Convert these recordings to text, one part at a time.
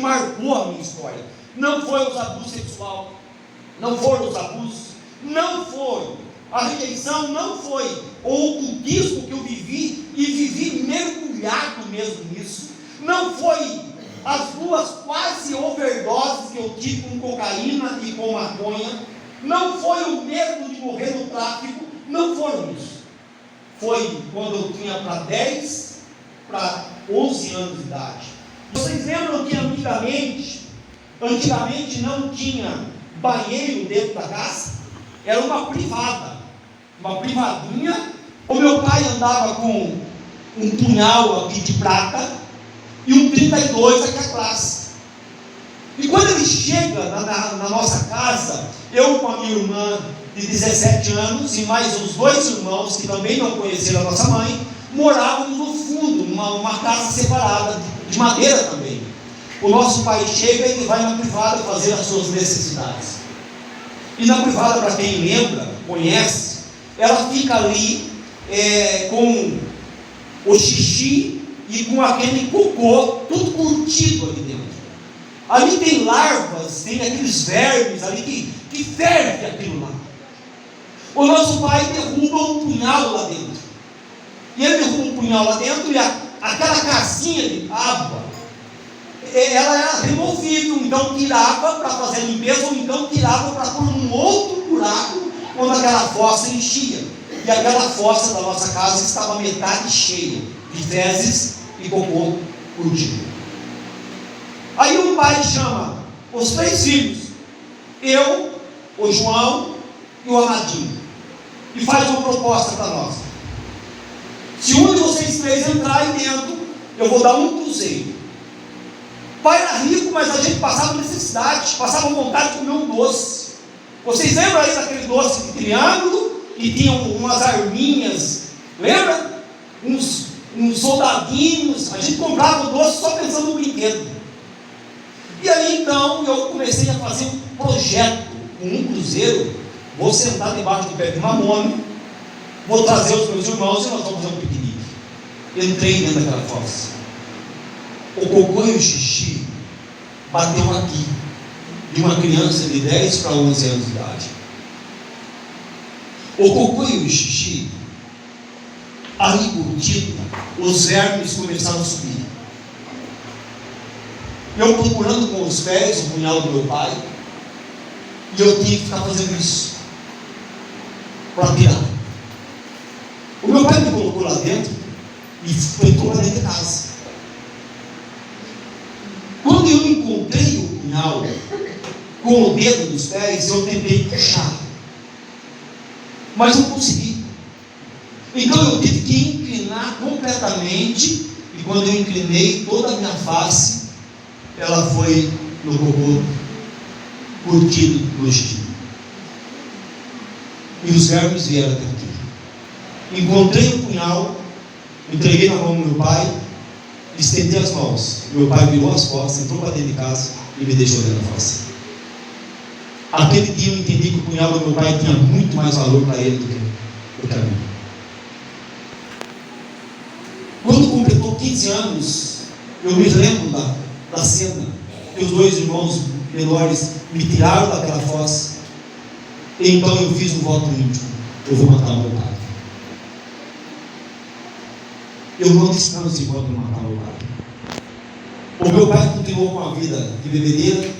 marcou a minha história. Não foi o abuso sexual, não foram os abusos, não foi a rejeição, não foi o ocultismo que eu vivi e vivi mergulhado mesmo nisso, não foi as duas quase overdoses que eu tive com cocaína e com maconha, não foi o medo de morrer no tráfico, não foram isso. Foi quando eu tinha para 10 para 11 anos de idade. Vocês lembram que antigamente não tinha banheiro dentro da casa? Era uma privada, uma privadinha. O meu pai andava com um punhal aqui de prata e um 32 aqui a classe. E quando ele chega na nossa casa, eu com a minha irmã de 17 anos e mais os 2 irmãos que também não conheceram a nossa mãe, morávamos no fundo, uma casa separada, de madeira também. O nosso pai chega e ele vai na privada fazer as suas necessidades. E na privada, para quem lembra, conhece, ela fica ali com o xixi e com aquele cocô, tudo curtido ali dentro. Ali tem larvas, tem aqueles vermes ali que ferve aquilo lá. O nosso pai derruba um punhal lá dentro. E ele derruba um punhal lá dentro e aquela casinha de água, ela era removível, então tirava para fazer a limpeza, ou então tirava para pôr um outro buraco quando aquela fossa enchia. E aquela fossa da nossa casa estava metade cheia de fezes e cocô curtido. Aí o pai chama os 3 filhos, eu, o João e o Amadinho, e faz uma proposta para nós: se um de vocês 3 entrar aí dentro, eu vou dar um cruzeiro. O pai era rico, mas a gente passava necessidade, passava vontade de comer um doce. Vocês lembram aí daquele doce de triângulo, que tinha umas arminhas, lembra? Uns soldadinhos. A gente comprava o doce só pensando no brinquedo. E aí então eu comecei a fazer um projeto com um cruzeiro. Vou sentar debaixo do pé de mamona, vou trazer os meus irmãos e nós vamos fazer um piquenique. Entrei dentro daquela fossa. O cocô e o xixi bateu aqui, de uma criança de 10 para 11 anos de idade. O cocô e o xixi, ali curtido, os vermes começaram a subir. Eu procurando com os pés o punhal do meu pai, e eu tinha que ficar fazendo isso para tirar. O meu pai me colocou lá dentro e entrou para dentro de casa. Quando eu encontrei o punhal com o dedo dos pés, eu tentei puxar, mas não consegui. Então eu tive que inclinar completamente, e quando eu inclinei toda a minha face, ela foi no cocô curtido no estilo. E os vermes vieram até aqui. Encontrei o punhal, entreguei na mão do meu pai, estendi as mãos. Meu pai virou as costas, entrou para dentro de casa e me deixou dentro da fossa. Aquele dia eu entendi que o punhal do meu pai tinha muito mais valor para ele do que a mim. Quando completou 15 anos, eu me lembro da cena que os 2 irmãos menores me tiraram daquela fossa. E então eu fiz um voto íntimo: eu vou matar o meu pai. Eu não descanso enquanto eu matar o meu pai. O meu pai continuou com a vida de bebedeira.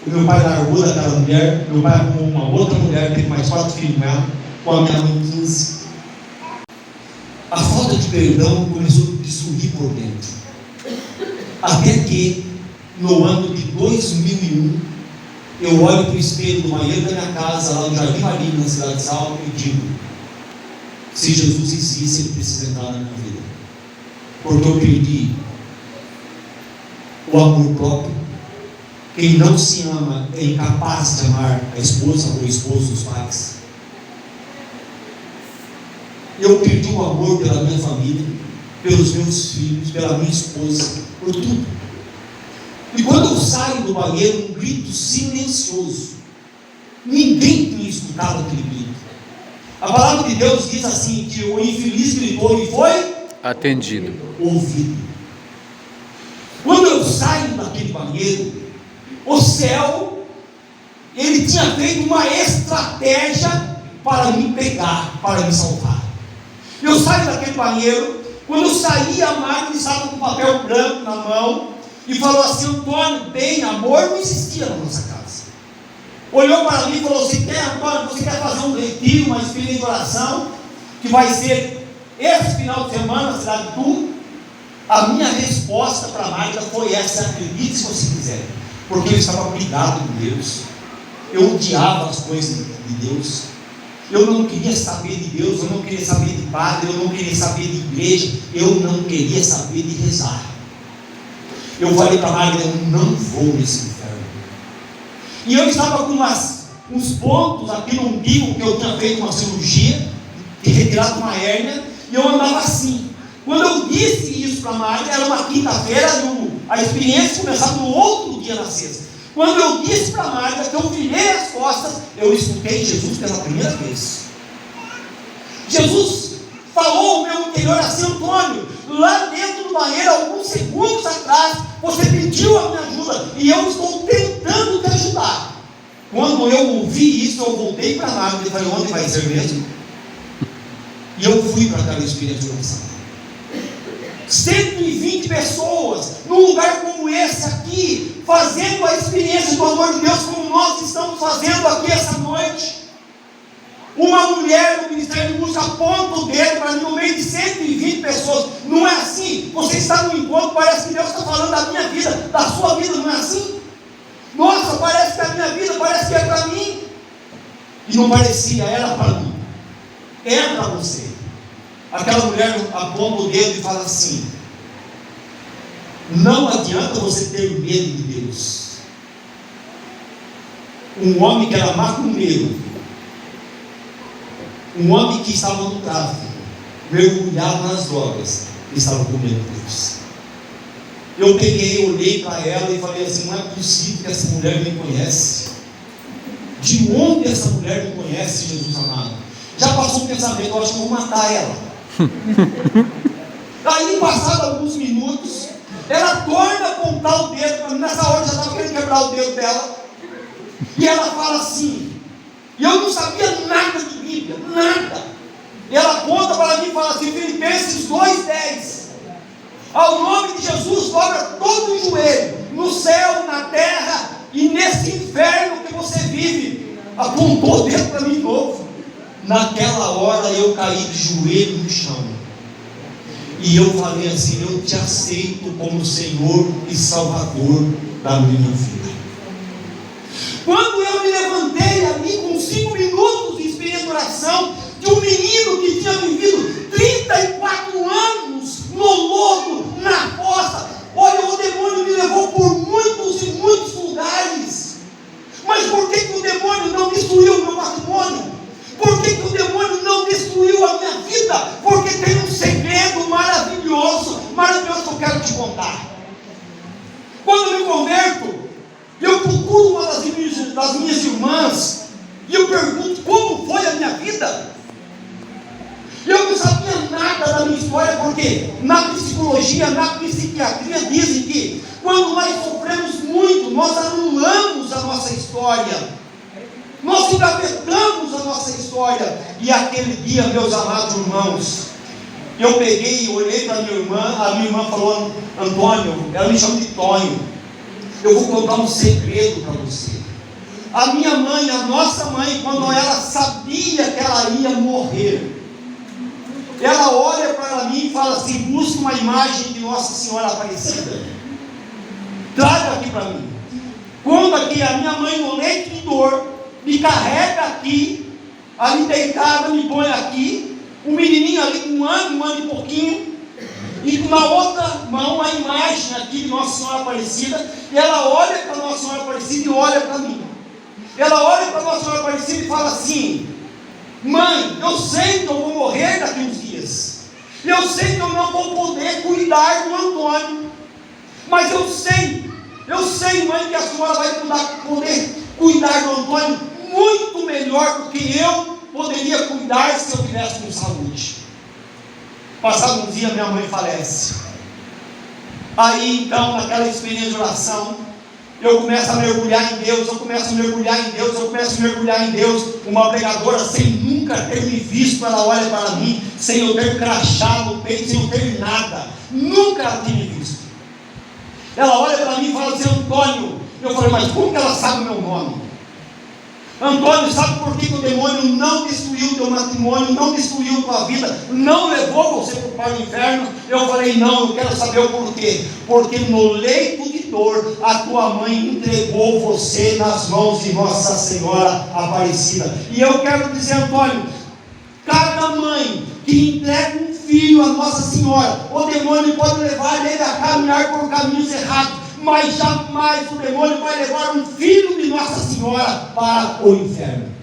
O meu pai largou daquela mulher. Meu pai arrumou uma outra mulher, teve mais 4 filhos com ela, com a minha mãe 15. A falta de perdão começou a destruir por dentro. Até que, no ano de 2001, eu olho para o espelho do banheiro da minha casa, lá no Jardim Marinho, na cidade de Salmo, e digo: se Jesus existe, ele precisa entrar na minha vida. Porque eu perdi o amor próprio. Quem não se ama é incapaz de amar a esposa ou o esposo dos pais. Eu perdi o amor pela minha família, pelos meus filhos, pela minha esposa, por tudo. E quando eu saio do banheiro, um grito silencioso. Ninguém tinha escutado aquele grito. A palavra de Deus diz assim, que o infeliz gritou e foi atendido, ouvido. Quando eu saio daquele banheiro, o céu, ele tinha feito uma estratégia para me pegar, para me salvar. Eu saio daquele banheiro. Quando eu saí, a Magda estava com um papel branco na mão e falou assim: Antônio, bem, amor não existia na nossa casa. Olhou para mim e falou: Antônio, você quer fazer um retiro, uma experiência de oração, que vai ser esse final de semana na cidade de Tu? A minha resposta para a Magda foi essa: acredite se você quiser, porque eu estava brigado com Deus, eu odiava as coisas de Deus, eu não queria saber de Deus, eu não queria saber de padre, eu não queria saber de igreja, eu não queria saber de rezar. Eu falei para a Magda: eu não vou nesse inferno. E eu estava com uns pontos aqui no umbigo, que eu tinha feito uma cirurgia e retirado uma hérnia, e eu andava assim. Quando eu disse isso para a Magda, era uma quinta-feira, a experiência começava no outro dia, na sexta. Quando eu disse para a Magda que eu virei as costas, eu escutei Jesus pela primeira vez. Jesus falou ao meu interior assim: Antônio, lá dentro do banheiro, alguns segundos atrás, você pediu a minha ajuda, e eu estou tentando te ajudar. Quando eu ouvi isso, eu voltei para a Magda e falei: onde vai ser mesmo? E eu fui para aquela experiência de oração. 120 pessoas, num lugar como esse aqui, fazendo a experiência do amor de Deus, como nós estamos fazendo aqui essa noite. Uma mulher do Ministério de Música aponta o dedo para mim no meio de 120 pessoas. Não é assim? Você está no encontro, parece que Deus está falando da minha vida, da sua vida, não é assim? Nossa, parece que a minha vida, parece que é para mim. E não parecia, era para mim. É para você. Aquela mulher aponta o dedo e fala assim: não adianta você ter medo de Deus. Um homem que era macumbeiro, um homem que estava no tráfico, mergulhado nas drogas, estava com medo de Deus. Eu peguei, olhei para ela e falei assim: não é possível que essa mulher me conhece. De onde essa mulher me conhece, Jesus amado? Já passou um pensamento: eu acho que eu vou matar ela. Aí, passados alguns minutos, ela torna a apontar o dedo para mim. Nessa hora eu já estava querendo quebrar o dedo dela. E ela fala assim, e eu não sabia nada de Bíblia, nada. E ela aponta para mim e fala assim: Filipenses 2:10. Ao nome de Jesus, dobra todo o joelho, no céu, na terra e nesse inferno que você vive. Apontou o dedo para mim de novo. Naquela hora eu caí de joelho no chão. E eu falei assim: eu te aceito como Senhor e Salvador da minha vida. Quando eu me levantei ali com 5 minutos de experiência de oração, de um menino que tinha vivido 34 anos no lodo, na fossa. Olha, o demônio me levou por muitos e muitos lugares. Mas por que o demônio não destruiu o meu matrimônio? Por que o demônio não destruiu a minha vida? Porque tem um segredo maravilhoso que eu quero te contar. Quando eu me converto, eu procuro uma das minhas irmãs e eu pergunto: como foi a minha vida? Eu não sabia nada da minha história, porque na psicologia, na psiquiatria dizem que quando nós sofremos muito, nós anulamos a nossa história. Nós engavetamos a nossa história. E aquele dia, meus amados irmãos, eu peguei e olhei para a minha irmã falou: Antônio, ela me chama de Tonho, eu vou contar um segredo para você. A minha mãe, a nossa mãe, quando ela sabia que ela ia morrer, ela olha para mim e fala assim: busca uma imagem de Nossa Senhora Aparecida, traga aqui para mim. Quando aqui a minha mãe, no leito de dor, me carrega aqui, ali deitada, me põe aqui, um menininho ali com um ano e pouquinho, e na outra mão a imagem aqui de Nossa Senhora Aparecida, e ela olha para Nossa Senhora Aparecida e olha para mim. Ela olha para Nossa Senhora Aparecida e fala assim: mãe, eu sei que eu vou morrer daqui uns dias, eu sei que eu não vou poder cuidar do Antônio, mas eu sei, mãe, que a senhora vai poder cuidar do Antônio muito melhor do que eu poderia cuidar se eu tivesse com saúde. Passado um dia, minha mãe falece. Aí então, naquela experiência de oração, eu começo a mergulhar em Deus, Uma pregadora, sem nunca ter me visto, ela olha para mim, sem eu ter crachá no peito, sem eu ter nada, nunca ela tinha me visto. Ela olha para mim e fala assim: Antônio. Eu falei: mas como que ela sabe o meu nome? Antônio, sabe por que o demônio não destruiu o teu matrimônio, não destruiu a tua vida, não levou você para o inferno? Eu falei: não, eu quero saber o porquê. Porque no leito de dor, a tua mãe entregou você nas mãos de Nossa Senhora Aparecida. E eu quero dizer, Antônio, cada mãe que entrega um filho a Nossa Senhora, o demônio pode levar ele a caminhar por caminhos errados, mas jamais o demônio vai levar um filho de Nossa Senhora para o inferno.